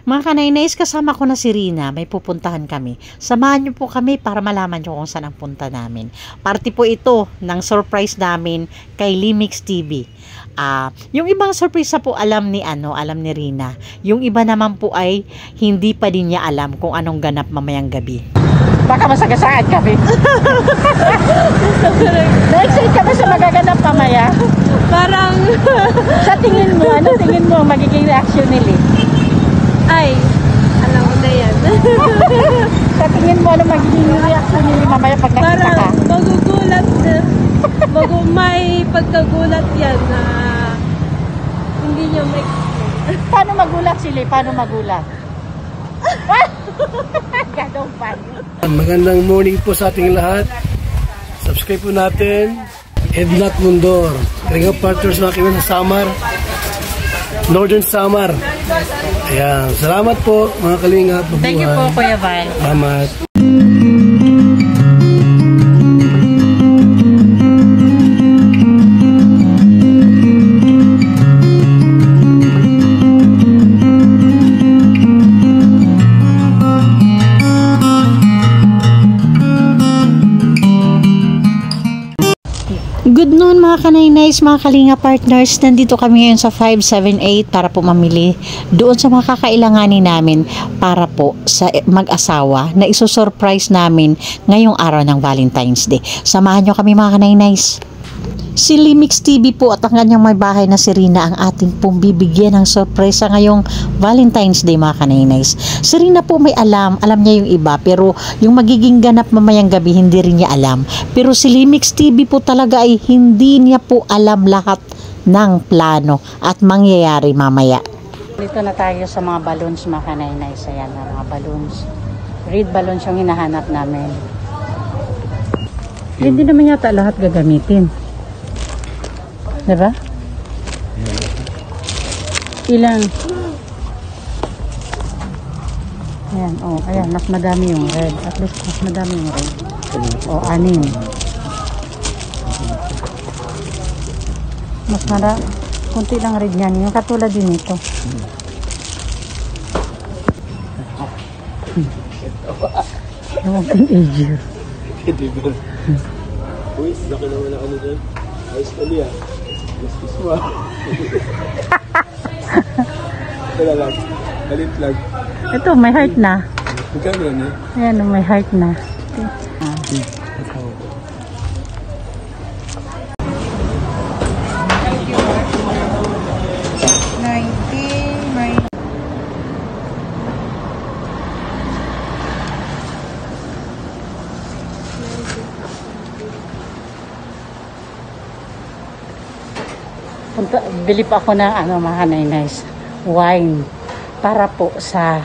Mga kanainays, kasama ko na si Rina, may pupuntahan kami. Samahan niyo po kami para malaman niyo kung saan ang punta namin. Party po ito ng surprise namin kay Limix TV. Yung ibang surprise po alam ni Rina. Yung iba naman po ay hindi pa din niya alam kung anong ganap mamayang gabi. Baka masagasaan kami. Na-excite ka ba sa magaganap mamaya? Parang Sa tingin mo, ano tingin mo magiging reaction nila? ay, alam mo na yan. Sa tingin mo, ano magiging reaction nila mamaya pag nakita ka? Parang magugulat na. May pagkagulat yan na hindi niya may... Paano magulat sila? Paano magulat? Ganong pa. Magandang morning po sa ating lahat. Subscribe po natin. Ednat Mundor. Kalinga Partners mga kaibigan sa Samar. Northern Samar. Ayan. Salamat po mga kalinga. Thank you po, Kuya Val. Salamat. Good noon mga kanainays, mga kalinga partners. Nandito kami ngayon sa 578 para po mamili doon sa mga kakailanganin namin para po sa mag-asawa na isusurprise namin ngayong araw ng Valentine's Day. Samahan nyo kami mga kanainays. Si Limix TV po at ang kanyang may bahay na si Rina ang ating pong bibigyan ng surprise sa ngayong Valentine's Day mga kanainays. Si Rina po may alam niya yung iba, pero yung magiging ganap mamayang gabi hindi rin niya alam. Pero si Limix TV po talaga ay hindi niya po alam lahat ng plano at mangyayari mamaya. Dito na tayo sa mga balloons mga kanainays. Ayan na mga balloons. Red balloons yung hinahanap namin. Hindi naman yata lahat gagamitin. Diba? Ilan? Ayan, ayan, mas madami yung red. At least, mas madami yung red. Anim. Mas marami. Kunti lang red yan. Yung katulad din ito. Yung teenager. Uy, laki naman na ano dyan. Ayos ka niya. Gusto mo. Ito na lang. Galit lang. Ito, may heart na. Magkano yan eh? Ayan, may heart na. Bili pa ako ng mga kanainays, wine para po sa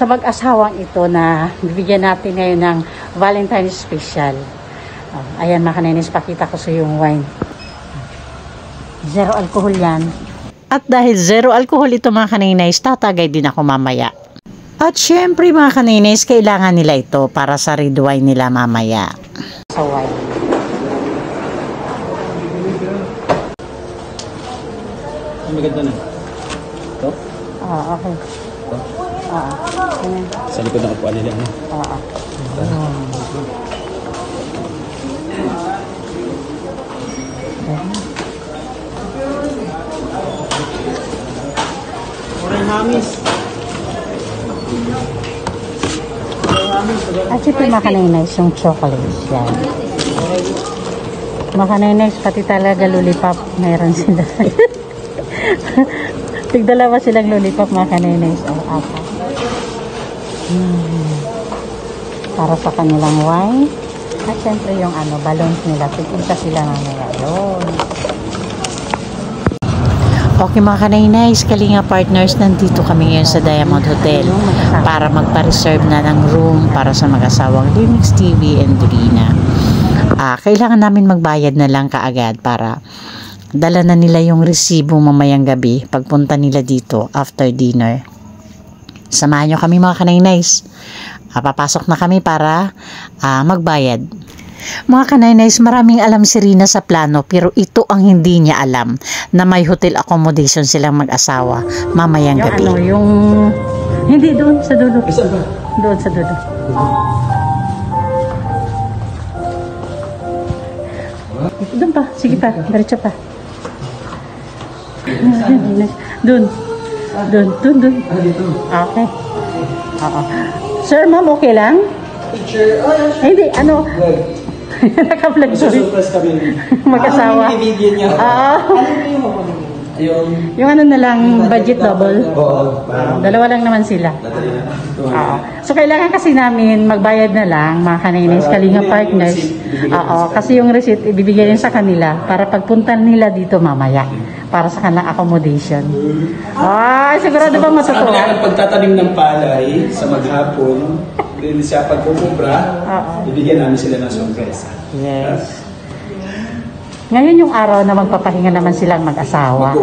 mag-asawang ito na bibigyan natin ngayon ng Valentine's special. Ayan mga kanainays, pakita ko sa yung wine. Zero alcohol yan. At dahil zero alcohol ito mga kanainays, tatagay din ako mamaya. At syempre mga kanainays, kailangan nila ito para sa red wine nila mamaya. Sa wine. Maganda na. Ito? Okay. Ito? Sa likod na kapuan nila. At ito mga kanainays, yung chocolate yan. Mga kanainays, pati talaga lollipop mayroon sila. Tigdalawa silang lollipop mga kanainays. Apa. Para sa kanilang wine. At syempre yung balloons nila. Tigpunta sila mamaya doon. Okay mga kanainays, kalinga partners, nandito kami ngayon sa Diamond Hotel para magpa-reserve na ng room para sa mag-asawang Limix TV and Rina. Kailangan namin magbayad na lang kaagad para dala na nila yung resibo mamayang gabi pagpunta nila dito after dinner. Samahan nyo kami mga kanainays. Papasok na kami para magbayad. Mga kanainays, maraming alam si Rina sa plano, pero ito ang hindi niya alam, na may hotel accommodation silang mag-asawa mamayang gabi. Yung Hindi, doon sa dulo. Saan ba? Doon sa dulo. Doon pa. Sige pa. Diretso pa. Doon. Doon. Doon. Doon. Okay. Oo. Sir, ma'am, okay lang? Picture. Hindi, ano? Naka-vlog, sorry. Surprise kami. Mag-asawa. Video niya. Yung ano na lang, budget double. Oo. Dalawa lang naman sila. Oo. So, kailangan kasi namin magbayad na lang, mga Kanaynays, Kalinga partners. Oo. Kasi yung receipt, ibibigay rin sa kanila para pagpunta nila dito mamaya. Para sa kanilang accommodation. Ay, sigurado bang Sabi matutuwa? nga ng pagtatanim ng palay sa maghapon, din siya pagkukumpra, bibigyan namin sila ng sorpresa. Yes. Ngayon yung araw na magpapahinga naman silang mag-asawa.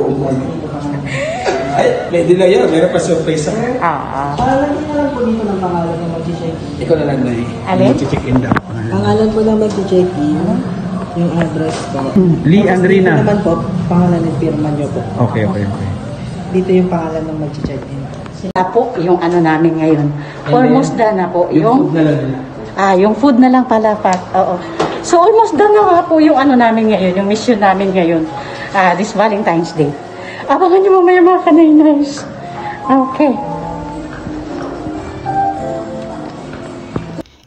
Ay, pwede na yun. Meron pa sorpresa. Pangalan niyo na lang po dito ng pangalan ng mag-check-in. Ikaw na lang na eh. Alin? Mag-check-in daw. Pangalan po ng mag-check-in, yung address po. Lee Andrina. Dito naman po, pangalan ng firma niyo po. Okay. Dito yung pangalan ng mag-check-in. Sila po yung ano namin ngayon. Almost done na po. Yung food na lang. Yung food na lang pala pa. Oo. So almost done na nga po yung ano namin ngayon, yung mission namin ngayon. This Valentine's Day. Abangan niyo mamaya mga Kanaynays. Okay.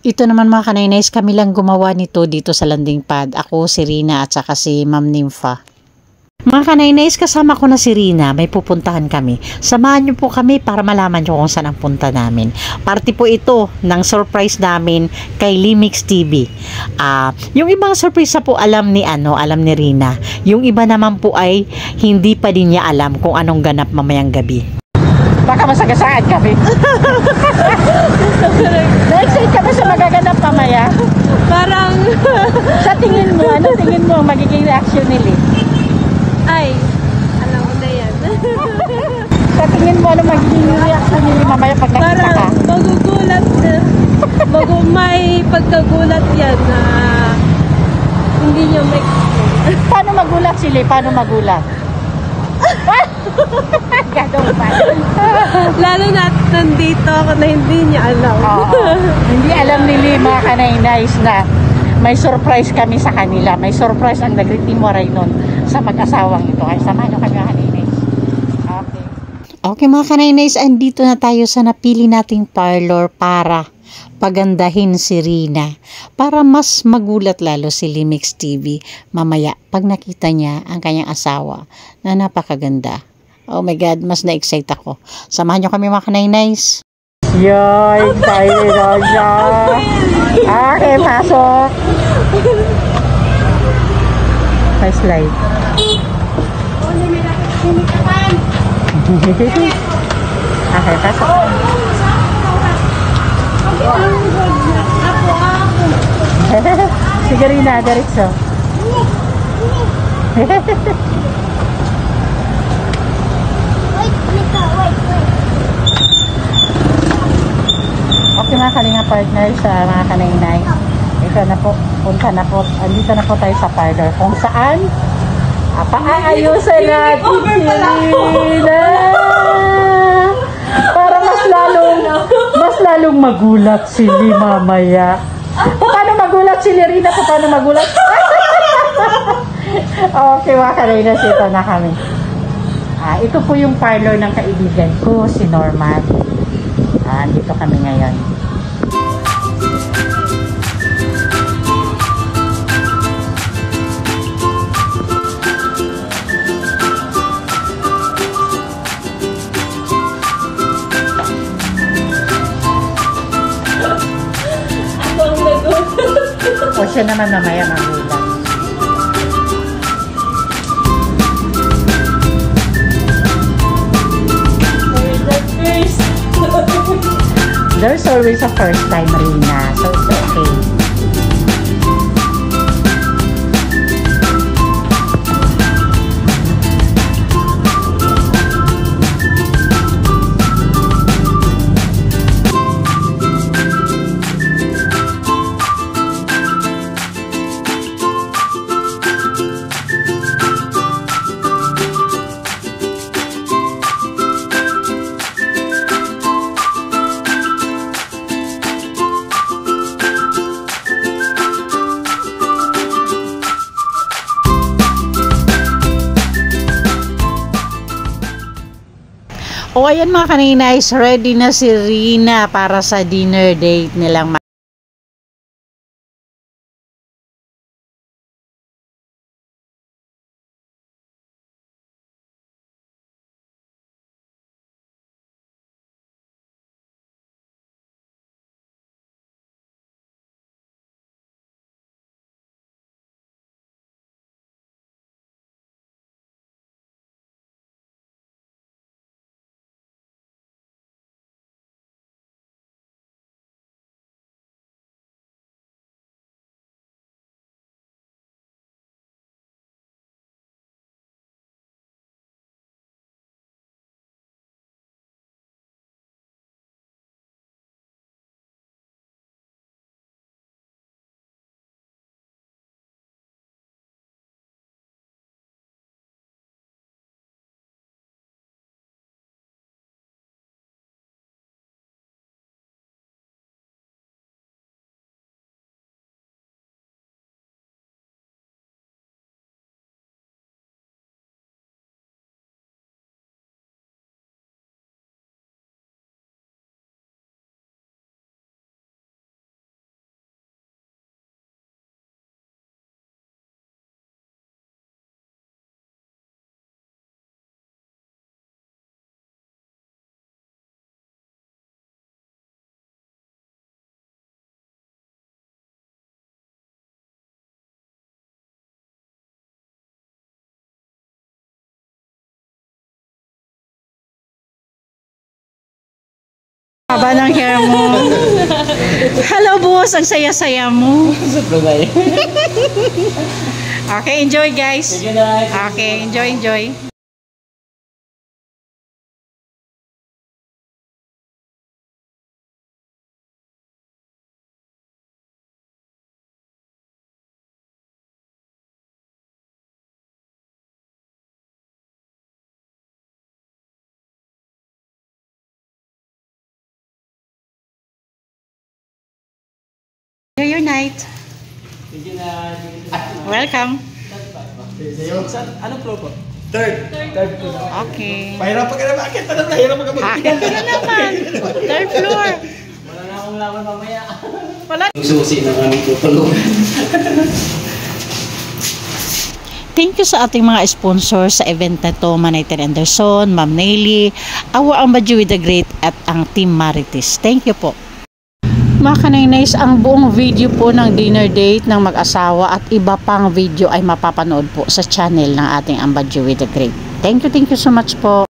Ito naman mga Kanaynays, kami lang gumawa nito dito sa landing pad. Ako, si Rina at saka si Ma'am Nympha. Mga Kanaynays, kasama ko na si Rina, may pupuntahan kami. Samahan niyo po kami para malaman niyo kung saan ang punta namin. Party po ito ng surprise namin kay Limix TV. Yung ibang surprise po alam ni Rina. Yung iba naman po ay hindi pa din niya alam kung anong ganap mamayang gabi. Baka masagasaan kami. Na-excite ka ba sa magaganap mamaya? Parang, Sa tingin mo, ano tingin mo magiging reaction nila? ay, alam ko na yan. Sa tingin mo, ano magiging reaction nila mamaya pag nakita ka? Parang magugulat, may pagkagulat yan na hindi nyo may Paano magulat sila? Paano magulat? Ganun ba? lalo na nandito ako na hindi niya alam. Hindi alam nila mga Kanaynays na may surprise kami sa kanila. May surprise ang nagtitimuray nun sa mag-asawang ito. Kaya samahan nyo kami mga Kanaynays. Okay. Okay mga Kanaynays, andito na tayo sa napili nating parlor para pagandahin si Rina. Para mas magulat lalo si Limix TV mamaya pag nakita niya ang kanyang asawa na napakaganda. Oh my God, mas na-excite ako. Samahan nyo kami mga Kanaynays. Yoy, excited ako siya. Okay, pasok. Nice slide. Okay, pasok. Sige Rina, diretso. Okay mga Kalinga partners, mga Kanaynay. Ito na po, punta na po. Andito na po tayo sa parlor. Kung saan, paayusin natin si Rina. Para mas lalong magulat si mamaya. Paano magulat si Rina? Paano magulat? Okay mga Kanaynay, ito na kami. Ito po yung parlor ng kaibigan ko, si Norman. Dito kami ngayon. O siya naman mamaya magulat. There's always a first time, Rina. So it's okay. O ayan mga kaninays, ready na si Rina para sa dinner date nilang haba ng hair mo. Hello boss, ang saya-saya mo. Okay, enjoy guys. Okay, enjoy. Enjoy your night. Welcome. Anong floor po? Third. Okay. Pahirapan ka na bakit? Pahirapan ka ba? Akin ka na naman. Third floor. Wala na akong laban mamaya. Wala. Susi ng aming tutulungan. Thank you sa ating mga sponsors sa event na to, Manayter Anderson, Ma'am Nelly, Awa ang Badyo with the Great at ang Team Marites. Thank you po. Mga kaninays, ang buong video po ng dinner date ng mag-asawa at iba pang video ay mapapanood po sa channel ng ating Ambadyo with the Great. Thank you so much po.